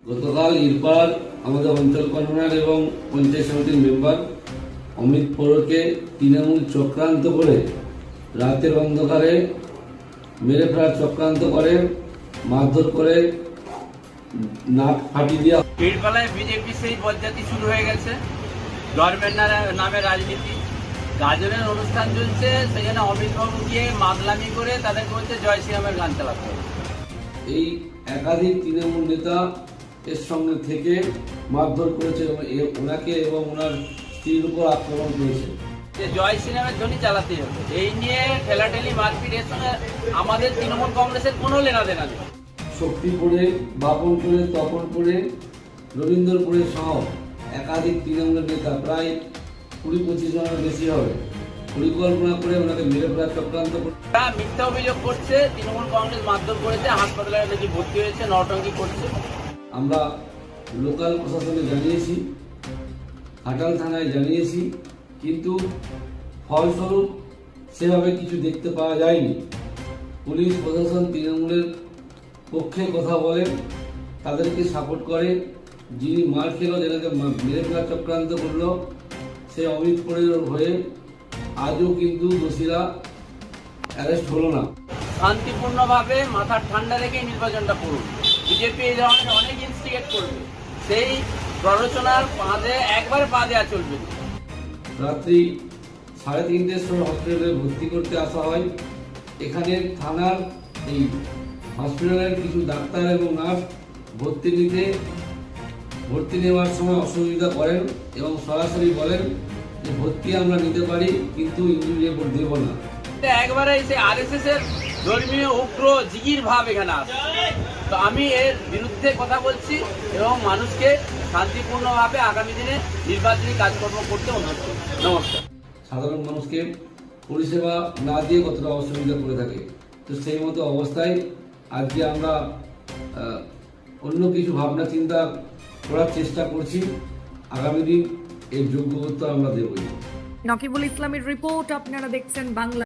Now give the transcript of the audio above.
গতকাল ইরপার আমাদের অঞ্চল কনভেনার এবং পঞ্চায়েত সমিতির মেম্বার অমিত পৌরকে তৃণমূল চক্রান্ত করে রাতের অন্ধকারে মেরে ফেলার চক্রান্ত করে, মারধর করে, নাক ফাটিয়ে দেওয়া। বীরপালায় বিজেপি সেই পদ্ধতি শুরু হয়ে গেছে। গভর্নমেন্ট নামে রাজনীতি, গাজনের অনুষ্ঠান চলছে, সেখানে অমিত বাবু গিয়ে মাতলামি করে তাদের বলছে জয় শ্রীরামের গান চালাতে হবে। এই একাধিক তৃণমূল নেতা এর সঙ্গে থেকে মারধর করেছে ওনাকে এবং ওনার স্ত্রীর উপর আক্রমণ করেছে। যে জয় শ্রীরামের ধ্বনি চালাতেই হবে, এই নিয়ে ঠেলাঠেলি মারপিটের সঙ্গে আমাদের তৃণমূল কংগ্রেসের কোনো লেনাদেনা নেই। শক্তিপুরে, বাপনপুরে, তপনপুরে, রবীন্দ্রপুরে সহ একাধিক তৃণমূলের নেতা প্রায় 20-25 জনের বেশি হবে পরিকল্পনা করে ওনাকে মেরে ফেলার চক্রান্ত করে। তারা মিথ্যা অভিযোগ করছে, তৃণমূল কংগ্রেস মারধর করেছে, হাসপাতালে নাকি ভর্তি হয়েছে, নটঙ্কি করছে। আমরা লোকাল প্রশাসনে জানিয়েছি, ঘাটাল থানায় জানিয়েছি, কিন্তু ফলস্বরূপ সেভাবে কিছু দেখতে পাওয়া যায়নি। পুলিশ প্রশাসন তৃণমূলের পক্ষে কথা বলেন, তাদেরকে সাপোর্ট করে। যিনি মার খেলো, যেটাকে মেরে ফেলার চক্রান্ত করলো, সে অমিত পৌরের হয়ে আজও কিন্তু দোষীরা অ্যারেস্ট হলো না। শান্তিপূর্ণভাবে মাথার ঠান্ডা রেখে নির্বাচনটা করুন। বিজেপি এই ধরনের অনেক ইনস্টিগেট করবে, সেই প্ররোচনার একবারে পা দেওয়া চলবে। রাত্রি 3:30টার সময় হসপিটালে ভর্তি করতে আসা হয়। এখানে থানার এই হসপিটালের কিছু ডাক্তার এবং নার্স ভর্তি নেওয়ার সময় অসুবিধা করেন এবং সরাসরি বলেন যে ভর্তি আমরা নিতে পারি, কিন্তু ইনজুরি রিপোর্ট দেব না। একবারে সে আরএসএস এর ধর্মীয় উগ্র জিগির ভাব এখানে আসে। তো আমি এর বিরুদ্ধে কথা বলছি এবং মানুষকে শান্তিপূর্ণভাবে আগামী দিনে নির্বাচনী কাজকর্ম করতে অনুরোধ করি। নমস্কার। সাধারণ মানুষকে পরিষেবা না দিয়ে কতটা অসুবিধা করে থাকে, তো সেই মতো অবস্থায় আজকে আমরা অন্য কিছু ভাবনা চিন্তা করার চেষ্টা করছি। আগামী দিন এর যোগ্য উত্তর আমরা দেবই। নকিবুল ইসলামের রিপোর্ট, আপনারা দেখছেন বাংলা।